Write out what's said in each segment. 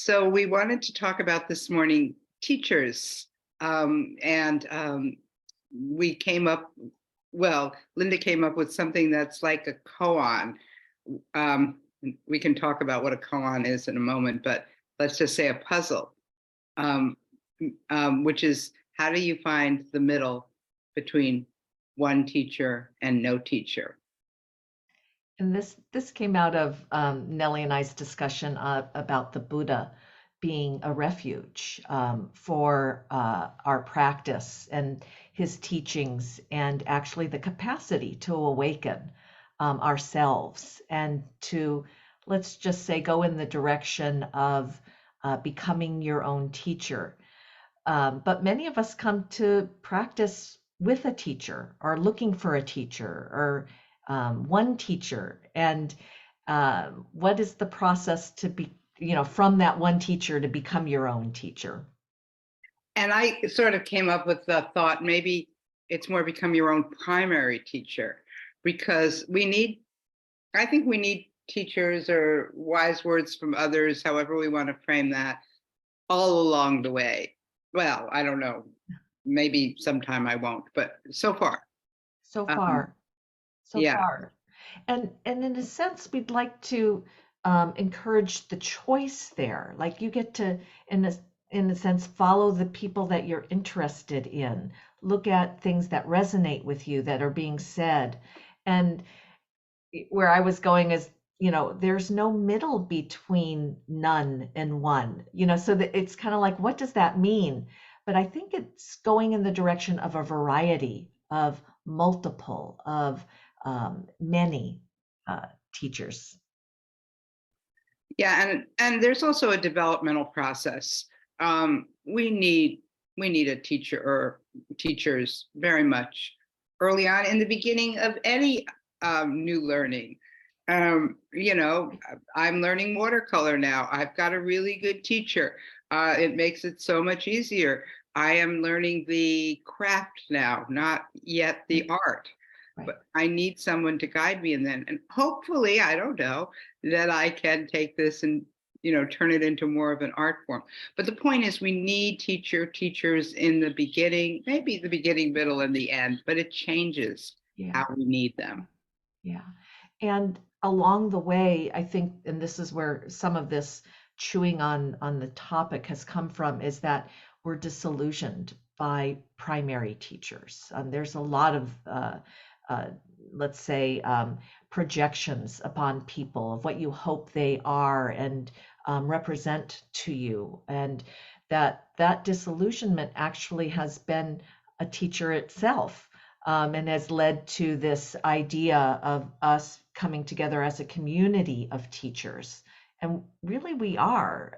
So we wanted to talk about this morning teachers, and we came up, well, Linda came up with something that's like a koan. We can talk about what a koan is in a moment, but let's just say a puzzle, which is how do you find the middle between one teacher and no teacher? And this came out of Nellie and I's discussion about the Buddha being a refuge for our practice and his teachings, and actually the capacity to awaken ourselves and to, let's just say, go in the direction of becoming your own teacher. But many of us come to practice with a teacher or looking for a teacher or one teacher. And what is the process to be, from that one teacher to become your own teacher? And I sort of came up with the thought, maybe it's more become your own primary teacher, because I think we need teachers or wise words from others, however we want to frame that, all along the way. Well, I don't know, maybe sometime I won't, but so far. So Um, far, so yeah. far. And in a sense, we'd like to encourage the choice there. Like you get to, in a sense, follow the people that you're interested in. Look at things that resonate with you that are being said. And where I was going is, there's no middle between none and one. So that it's kind of like, what does that mean? But I think it's going in the direction of a variety of multiple, of many teachers. Yeah, and there's also a developmental process. We need a teacher or teachers very much early on in the beginning of any new learning. You know, I'm learning watercolor now. I've got a really good teacher. It makes it so much easier. I am learning the craft now, not yet the art. Right. But I need someone to guide me, and then, and hopefully, I don't know, that I can take this and turn it into more of an art form. But the point is, we need teachers in the beginning, maybe the beginning, middle, and the end. But it changes how we need them. Yeah. And along the way, I think, and this is where some of this chewing on the topic has come from, is that we're disillusioned by primary teachers. There's a lot of let's say, projections upon people of what you hope they are and represent to you. And that disillusionment actually has been a teacher itself, and has led to this idea of us coming together as a community of teachers. And really, we are.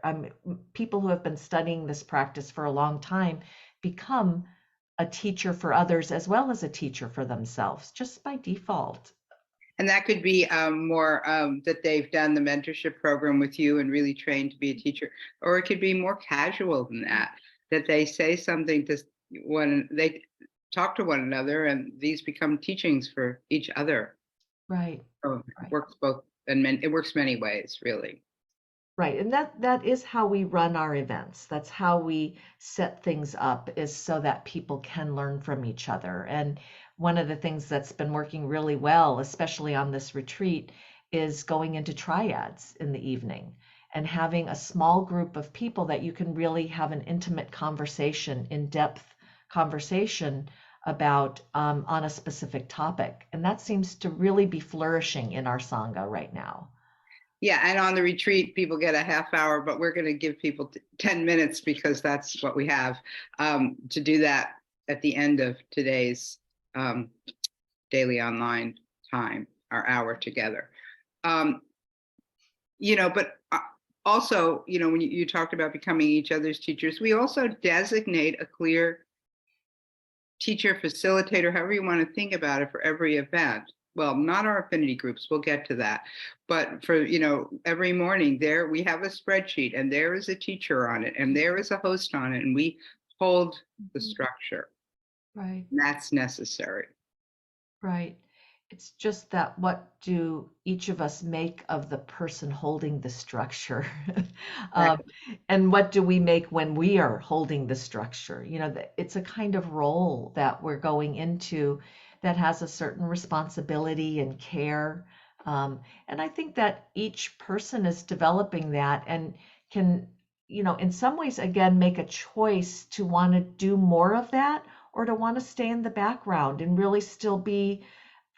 People who have been studying this practice for a long time become a teacher for others as well as a teacher for themselves, just by default. And that could be more that they've done the mentorship program with you and really trained to be a teacher, or it could be more casual than that, that they say something to when they talk to one another, and these become teachings for each other. Right. So it Right. works both, and it works many ways, really. Right. And that is how we run our events. That's how we set things up, is so that people can learn from each other. And one of the things that's been working really well, especially on this retreat, is going into triads in the evening and having a small group of people that you can really have an intimate conversation, in-depth conversation about on a specific topic. And that seems to really be flourishing in our Sangha right now. Yeah, and on the retreat, people get a half hour, but we're going to give people 10 minutes because that's what we have to do that at the end of today's daily online time, our hour together. But also, when you talked about becoming each other's teachers, we also designate a clear teacher, facilitator, however you want to think about it, for every event. Well, not our affinity groups, we'll get to that. But for, every morning there, we have a spreadsheet, and there is a teacher on it, and there is a host on it, and we hold the structure. Right. And that's necessary. Right. It's just that what do each of us make of the person holding the structure? Right. um, and what do we make when we are holding the structure? It's a kind of role that we're going into that has a certain responsibility and care. And I think that each person is developing that and can, in some ways, again, make a choice to want to do more of that or to want to stay in the background and really still be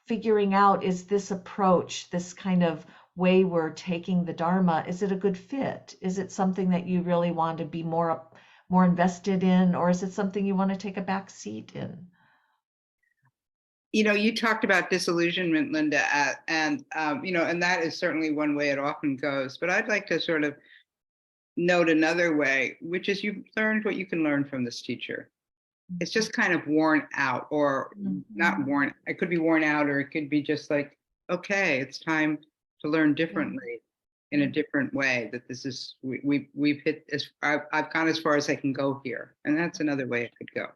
figuring out, is this approach, this kind of way we're taking the Dharma, is it a good fit? Is it something that you really want to be more invested in, or is it something you want to take a back seat in? You talked about disillusionment, Linda, and and that is certainly one way it often goes. But I'd like to sort of note another way, which is you've learned what you can learn from this teacher. It's just kind of worn out, or not Mhm. worn. It could be worn out, or it could be just like, okay, it's time to learn Yeah, differently in a yeah. different way. That this is we've hit as I've gone as far as I can go here, and that's another way it could go.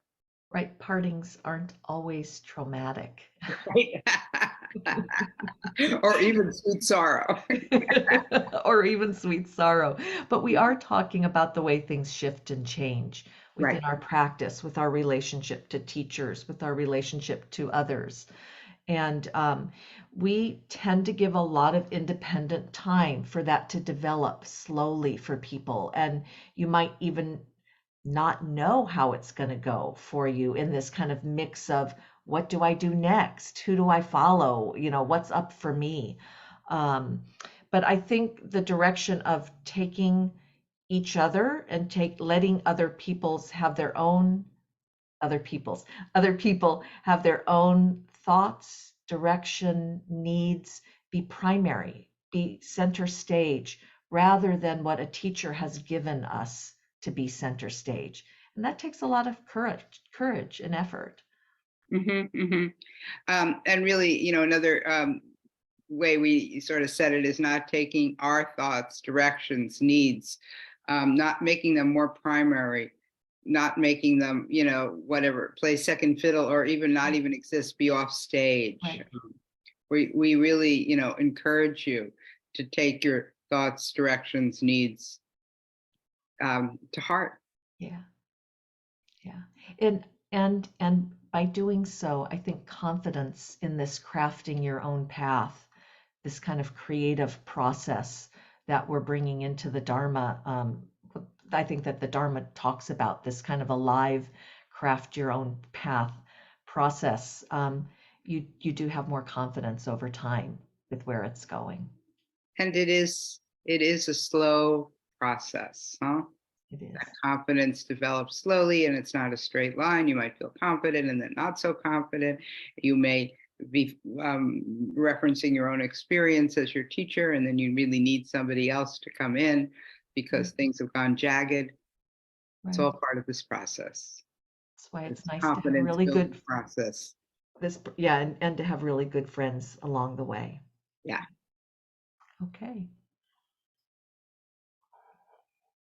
Right, partings aren't always traumatic. Right? Or even sweet sorrow. Or even sweet sorrow. But we are talking about the way things shift and change within Right. our practice, with our relationship to teachers, with our relationship to others. And we tend to give a lot of independent time for that to develop slowly for people. And you might even not know how it's going to go for you in this kind of mix of, what do I do next? Who do I follow? What's up for me? Um, but I think the direction of taking each other and letting other people's other people have their own thoughts, direction, needs, be primary, be center stage, rather than what a teacher has given us to be center stage. And that takes a lot of courage and effort. And really, another way we sort of said it is not taking our thoughts, directions, needs, not making them more primary, not making them, whatever, play second fiddle, or even not even exist, be off stage. Right. We really, encourage you to take your thoughts, directions, needs to heart. Yeah. Yeah. And by doing so, I think confidence in this crafting your own path, this kind of creative process that we're bringing into the Dharma. I think that the Dharma talks about this kind of alive, craft your own path process. You do have more confidence over time with where it's going. And it is a slow process, huh? It is. That confidence develops slowly, and it's not a straight line. You might feel confident and then not so confident. You may be referencing your own experience as your teacher, and then you really need somebody else to come in because things have gone jagged. It's Right. all part of this process. That's why it's It's a nice to have confidence really building good process. yeah, and to have really good friends along the way. Yeah. Okay.